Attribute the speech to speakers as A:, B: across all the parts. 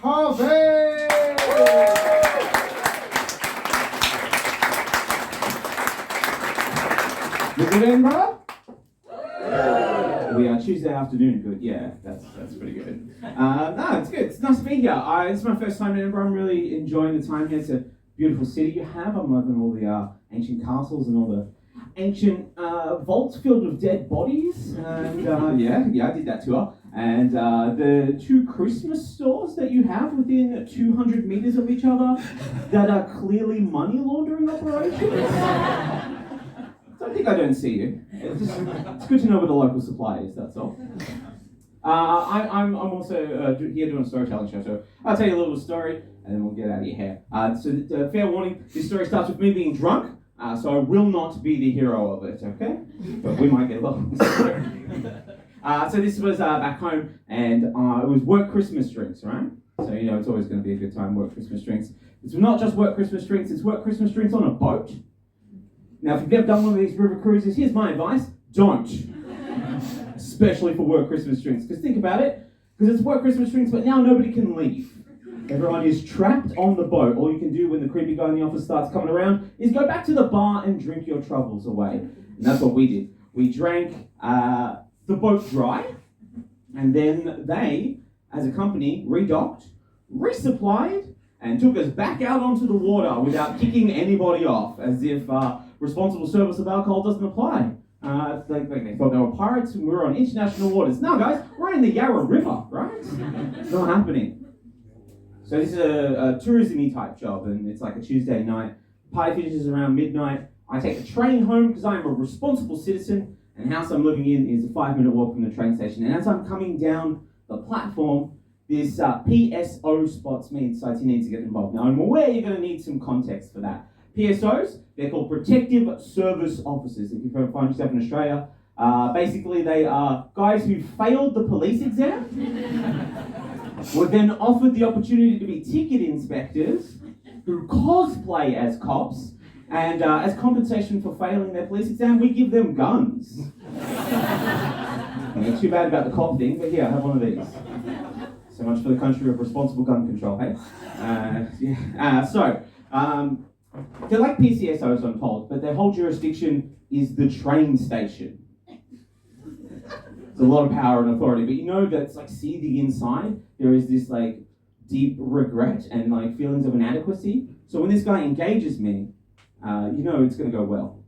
A: Harvey! Is it Edinburgh? We are Tuesday afternoon. Good, yeah, that's pretty good. No, it's good. It's nice to be here. It's my first time in Edinburgh. I'm really enjoying the time here. It's a beautiful city you have. I'm loving all the ancient castles and all the ancient vaults filled with dead bodies. And yeah, I did that tour. And the two Christmas stores that you have within 200 meters of each other that are clearly money laundering operations. I don't see you. It's good to know where the local supply is, that's all. I'm also here doing a storytelling show, so I'll tell you a little story and then we'll get out of your hair. So fair warning, this story starts with me being drunk, so I will not be the hero of it, okay? But we might get along. So this was back home, and it was work Christmas drinks, right? So you know it's always going to be a good time, work Christmas drinks. It's not just work Christmas drinks, it's work Christmas drinks on a boat. Now, if you've never done one of these river cruises, here's my advice: don't. Especially for work Christmas drinks. Because think about it, because it's work Christmas drinks, but now nobody can leave. Everyone is trapped on the boat. All you can do when the creepy guy in the office starts coming around is go back to the bar and drink your troubles away. And that's what we did. We drank the boat dry, and then they, as a company, redocked, resupplied, and took us back out onto the water without kicking anybody off, as if responsible service of alcohol doesn't apply. They thought they were pirates and we were on international waters. No, guys, we're in the Yarra River, right? It's not happening. So this is a tourism-y type job, and it's like a Tuesday night. Party finishes around midnight. I take a train home because I'm a responsible citizen, and the house I'm living in is a 5-minute walk from the train station. And as I'm coming down the platform, this PSO spots me and decides he needs to get involved. Now, I'm aware you're going to need some context for that. PSOs, they're called Protective Service Officers, if you ever find yourself in Australia. Basically, they are guys who failed the police exam, were then offered the opportunity to be ticket inspectors, who cosplay as cops, and as compensation for failing their police exam, we give them guns. Too bad about the cop thing, but here, have one of these. So much for the country of responsible gun control, hey? They're like PCSOs, I'm told, but their whole jurisdiction is the train station. There's a lot of power and authority, but you know that's like seething inside. There is this like deep regret and like feelings of inadequacy. So when this guy engages me, you know it's going to go well.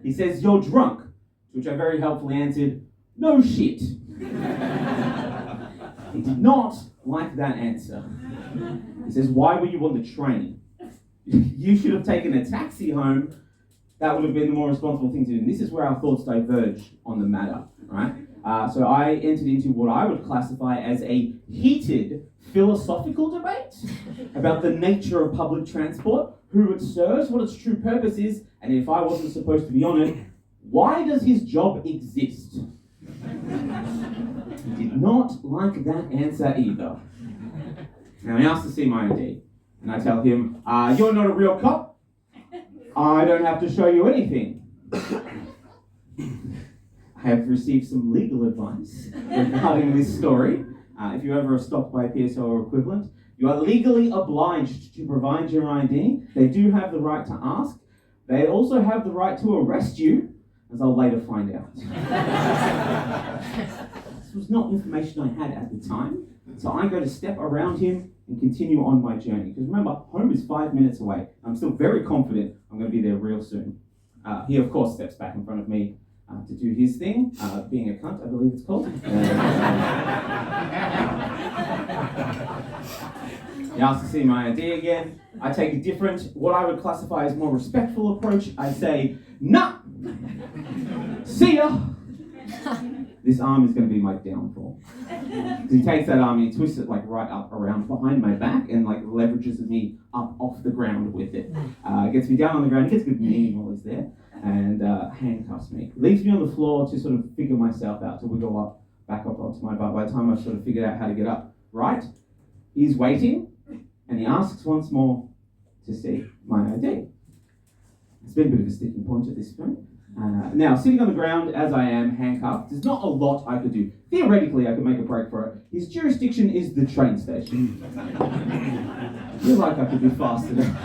A: He says, "You're drunk," to which I very helpfully answered, "No shit." He did not like that answer. He says, "Why were you on the train? You should have taken a taxi home. That would have been the more responsible thing to do." And this is where our thoughts diverge on the matter, right? So I entered into what I would classify as a heated philosophical debate about the nature of public transport, who it serves, what its true purpose is, and if I wasn't supposed to be on it, why does his job exist? He did not like that answer either. Now he asked to see my ID. And I tell him, "You're not a real cop. I don't have to show you anything." I have received some legal advice regarding this story. If you ever are stopped by a PSO or equivalent, you are legally obliged to provide your ID. They do have the right to ask. They also have the right to arrest you, as I'll later find out. This was not information I had at the time, so I go to step around him and continue on my journey. Because remember, home is 5 minutes away. I'm still very confident I'm going to be there real soon. He, of course, steps back in front of me to do his thing, being a cunt, I believe it's called. He asks to see my ID again. I take a different, what I would classify as more respectful approach. I say, "Nah! See ya!" This arm is going to be my downfall. He takes that arm and he twists it like right up around behind my back and like leverages me up off the ground with it. Gets me down on the ground, gets good meaning while he's there, and handcuffs me. Leaves me on the floor to sort of figure myself out, to wiggle up, back up onto my butt. By the time I've sort of figured out how to get up, right? He's waiting, and he asks once more to see my ID. It's been a bit of a sticking point at this point. Now, sitting on the ground as I am, handcuffed, there's not a lot I could do. Theoretically, I could make a break for it. His jurisdiction is the train station. I feel like I could be faster there.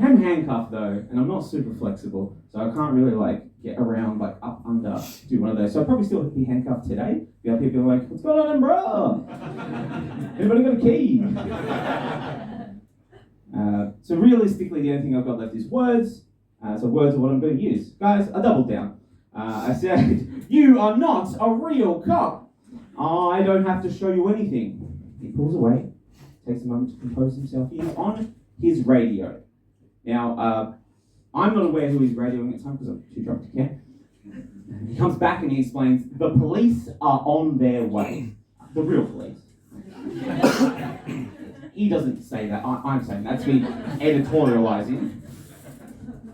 A: I'm handcuffed though, and I'm not super flexible, so I can't really get around up under, do one of those. So I'll probably still be handcuffed today. Be up here being like, what's going on, Edinburgh? Anybody got a key? So realistically, the only thing I've got left is words. So words are what I'm going to use. Guys, I doubled down. I said, you are not a real cop. I don't have to show you anything. He pulls away, takes a moment to compose himself. He's on his radio. Now, I'm not aware who he's radioing at the time because I'm too drunk to care. He comes back and he explains, the police are on their way. The real police. He doesn't say that. I'm saying that's me editorializing.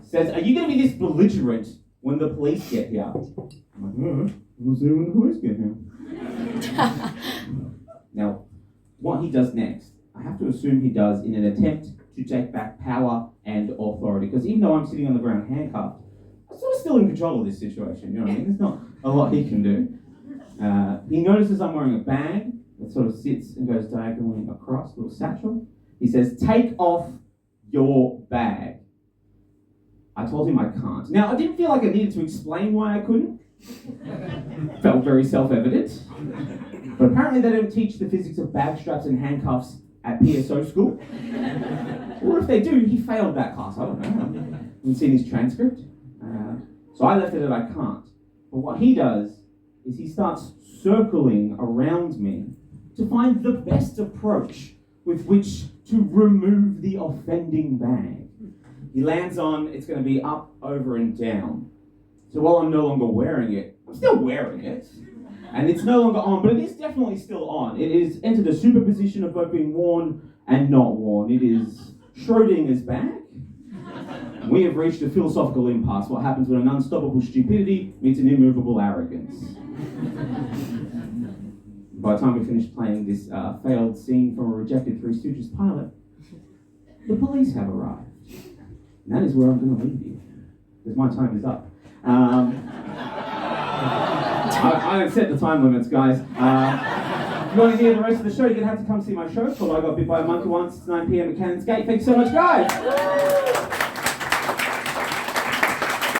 A: Says, are you going to be this belligerent when the police get here? I'm like, we'll see when the police get here. Now, what he does next, I have to assume he does in an attempt to take back power and authority. Because even though I'm sitting on the ground handcuffed, I'm sort of still in control of this situation. You know what I mean? There's not a lot he can do. He notices I'm wearing a bag that sort of sits and goes diagonally across, a little satchel. He says, take off your bag. I told him I can't. Now, I didn't feel like I needed to explain why I couldn't. Felt very self-evident. But apparently they don't teach the physics of bag straps and handcuffs at PSO school. Or if they do, he failed that class. I don't know. I haven't seen his transcript. So I left it at I can't. But what he does is he starts circling around me to find the best approach with which to remove the offending bag. He lands on, it's going to be up, over, and down. So while I'm no longer wearing it, I'm still wearing it. And it's no longer on, but it is definitely still on. It is entered a superposition of both being worn and not worn. It is Schrodinger's bag. We have reached a philosophical impasse. What happens when an unstoppable stupidity meets an immovable arrogance? By the time we finish playing this failed scene from a rejected Three Stooges pilot, the police have arrived. And that is where I'm going to leave you, because my time is up. I don't set the time limits, guys. If you want to hear the rest of the show, you're going to have to come see my show. It's called I Got Bit by a Monkey Once. It's 9 p.m. at Cannons Gate. Thanks so much, guys.